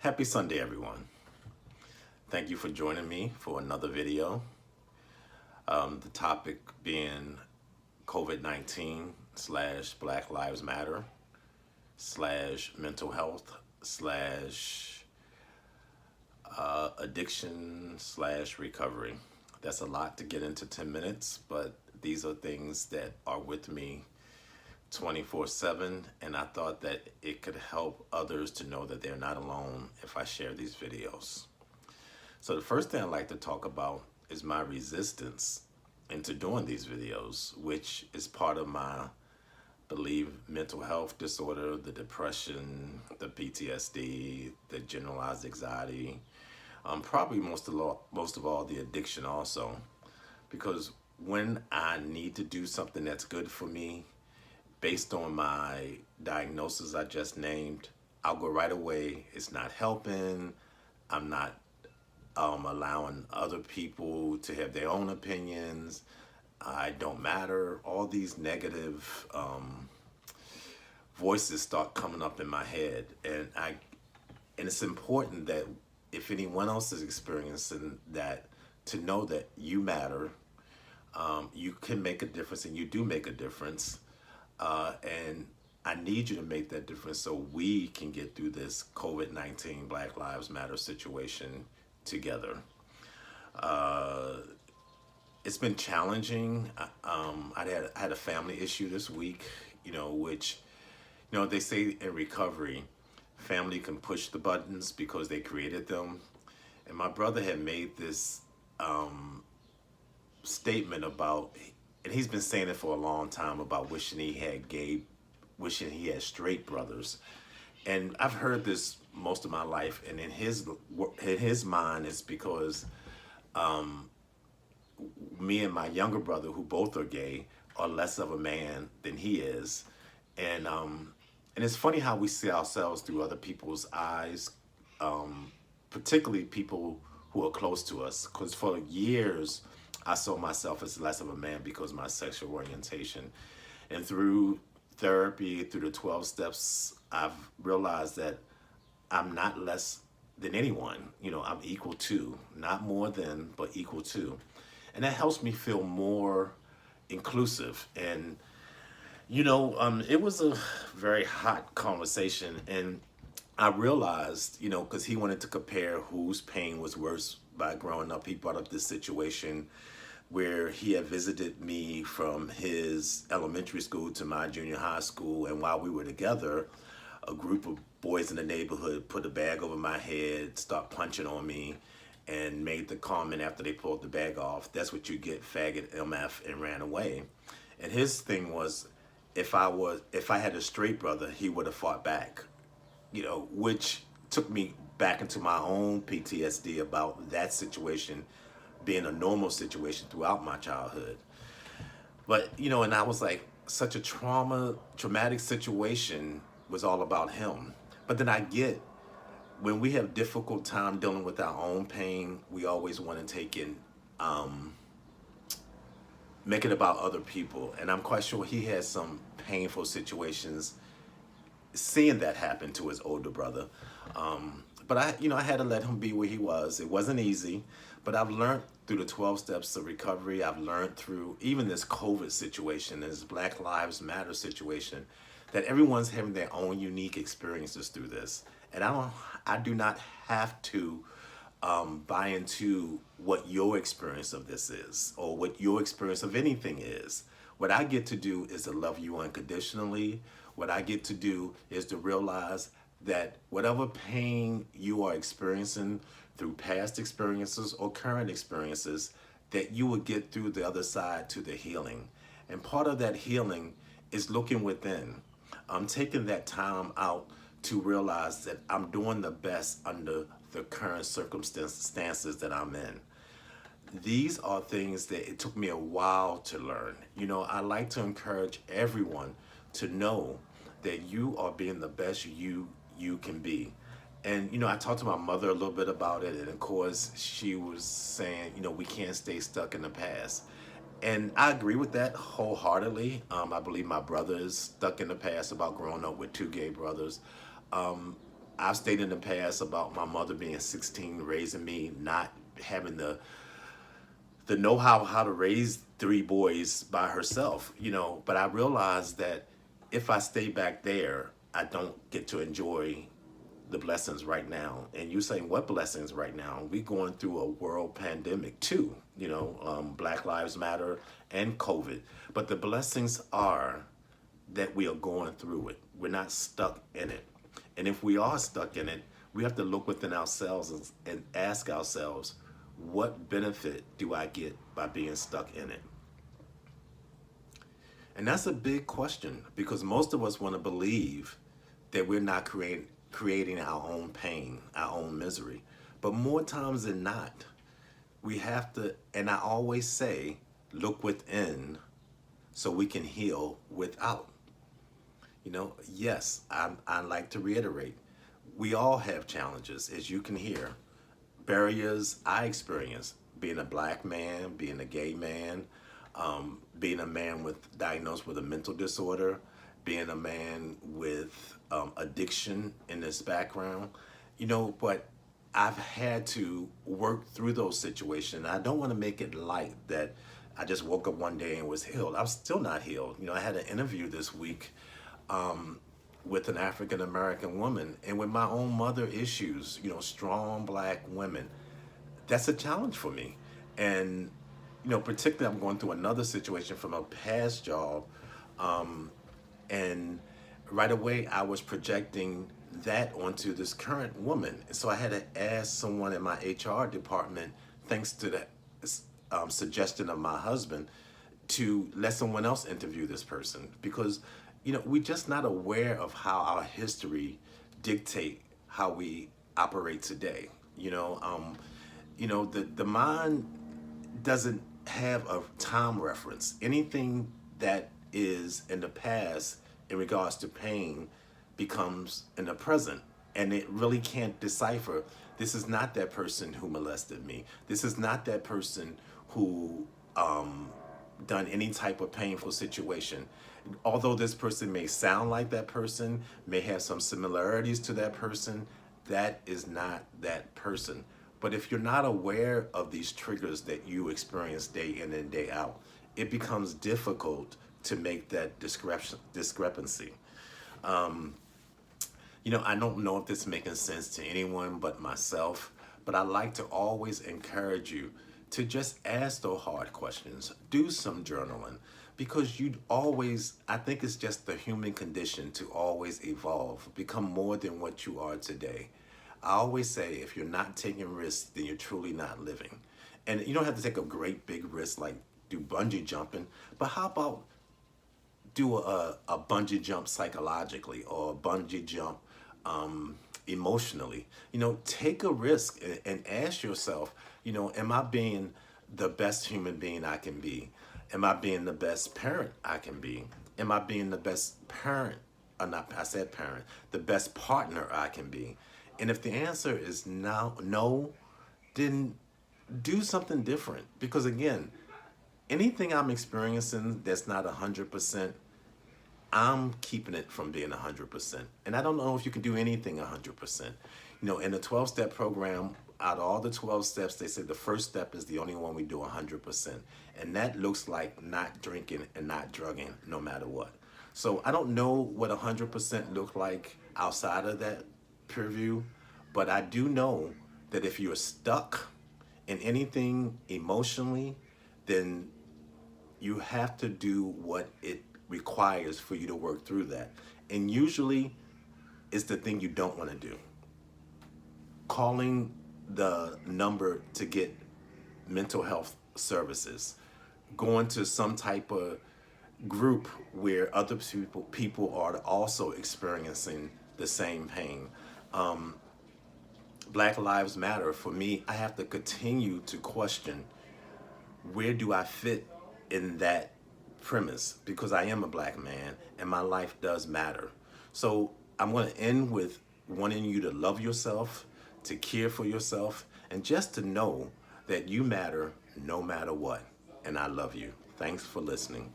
Happy Sunday, everyone. Thank you for joining me for another video. The topic being COVID-19 slash Black Lives Matter slash mental health slash addiction slash recovery. That's a lot to get into 10 minutes, but these are things that are with me 24/7, and I thought that it could help others to know that they're not alone if I share these videos. So the first thing I'd like to talk about is my resistance into doing these videos, which is part of my believe mental health disorder, the depression, the PTSD, the generalized anxiety, probably most of all the addiction also, because when I need to do something that's good for me, based on my diagnosis I just named, I'll go right away. It's not helping. I'm not allowing other people to have their own opinions. I don't matter. All these negative voices start coming up in my head, and it's important that if anyone else is experiencing that, to know that you matter. You can make a difference, and you do make a difference. And I need you to make that difference so we can get through this COVID-19 Black Lives Matter situation together. It's been challenging. I had a family issue this week, which, they say in recovery, family can push the buttons because they created them. And my brother had made this statement about, and he's been saying it for a long time, about wishing he had straight brothers. And I've heard this most of my life, and in his mind, it's because me and my younger brother, who both are gay, are less of a man than he is. And it's funny how we see ourselves through other people's eyes, particularly people who are close to us. Because for years, I saw myself as less of a man because of my sexual orientation. And through therapy, through the 12 steps, I've realized that I'm not less than anyone. I'm equal to, not more than, but equal to. And that helps me feel more inclusive. And, it was a very hot conversation. And I realized, because he wanted to compare whose pain was worse by growing up. He brought up this situation where he had visited me from his elementary school to my junior high school. And while we were together, a group of boys in the neighborhood put a bag over my head, start punching on me, and made the comment after they pulled the bag off, "That's what you get, faggot, MF," and ran away. And his thing was, if I had a straight brother, he would have fought back, which took me back into my own PTSD about that situation being a normal situation throughout my childhood. But, and I was like, such a traumatic situation was all about him. But then I get, when we have difficult time dealing with our own pain, we always want to make it about other people. And I'm quite sure he had some painful situations seeing that happen to his older brother. But I had to let him be where he was. It wasn't easy, but I've learned through the 12 steps of recovery. I've learned through even this COVID situation, this Black Lives Matter situation, that everyone's having their own unique experiences through this. And I do not have to buy into what your experience of this is, or what your experience of anything is. What I get to do is to love you unconditionally. What I get to do is to realize that whatever pain you are experiencing through past experiences or current experiences, that you will get through the other side to the healing. And part of that healing is looking within. I'm taking that time out to realize that I'm doing the best under the current circumstances that I'm in. These are things that it took me a while to learn. I like to encourage everyone to know that you are being the best you can be. And, I talked to my mother a little bit about it, and of course, she was saying, we can't stay stuck in the past. And I agree with that wholeheartedly. I believe my brother is stuck in the past about growing up with two gay brothers. I've stated in the past about my mother being 16, raising me, not having the know-how how to raise three boys by herself, you know. But I realized that if I stay back there, I don't get to enjoy the blessings right now. And you saying what blessings right now? We going through a world pandemic too, you know, Black Lives Matter and COVID. But the blessings are that we are going through it. We're not stuck in it. And if we are stuck in it, we have to look within ourselves and ask ourselves, what benefit do I get by being stuck in it? And that's a big question because most of us want to believe that we're not creating our own pain, our own misery. But more times than not, we have to, and I always say, look within so we can heal without. You know, yes, I like to reiterate, we all have challenges, as you can hear. Barriers I experience, being a black man, being a gay man, being a man diagnosed with a mental disorder, being a man with addiction in this background, you know, but I've had to work through those situations. I don't want to make it light that I just woke up one day and was healed. I'm still not healed. You know, I had an interview this week with an African American woman, and with my own mother issues, you know, strong black women, that's a challenge for me. And, you know, particularly I'm going through another situation from a past job, and right away I was projecting that onto this current woman. So I had to ask someone in my HR department, thanks to the suggestion of my husband, to let someone else interview this person because, you know, we're just not aware of how our history dictate how we operate today. The mind doesn't have a time reference. Anything that is in the past in regards to pain becomes in the present, and it really can't decipher. This is not that person who molested me. This is not that person who done any type of painful situation. Although this person may sound like that person, may have some similarities to that person, that is not that person. But if you're not aware of these triggers that you experience day in and day out, it becomes difficult to make that discrepancy. I don't know if this is making sense to anyone but myself, but I like to always encourage you to just ask those hard questions. Do some journaling, because I think it's just the human condition to always evolve, become more than what you are today. I always say, if you're not taking risks, then you're truly not living. And you don't have to take a great big risk like do bungee jumping, but how about do a bungee jump psychologically, or a bungee jump emotionally? Take a risk and ask yourself, am I being the best human being I can be? Am I being the best parent I can be? Am I being the best parent, or not, I said parent, the best partner I can be? And if the answer is no, then do something different. Because again, anything I'm experiencing that's not 100%, I'm keeping it from being 100%. And I don't know if you can do anything 100%. In the 12-step program, out of all the 12 steps, they said the first step is the only one we do 100%. And that looks like not drinking and not drugging no matter what. So I don't know what 100% look like outside of that purview, but I do know that if you're stuck in anything emotionally, then you have to do what it requires for you to work through that. And usually it's the thing you don't want to do. Calling the number to get mental health services, going to some type of group where other people are also experiencing the same pain. Black Lives Matter, for me, I have to continue to question, where do I fit in that premise? Because I am a black man and my life does matter. So I'm going to end with wanting you to love yourself, to care for yourself, and just to know that you matter no matter what. And I love you. Thanks for listening.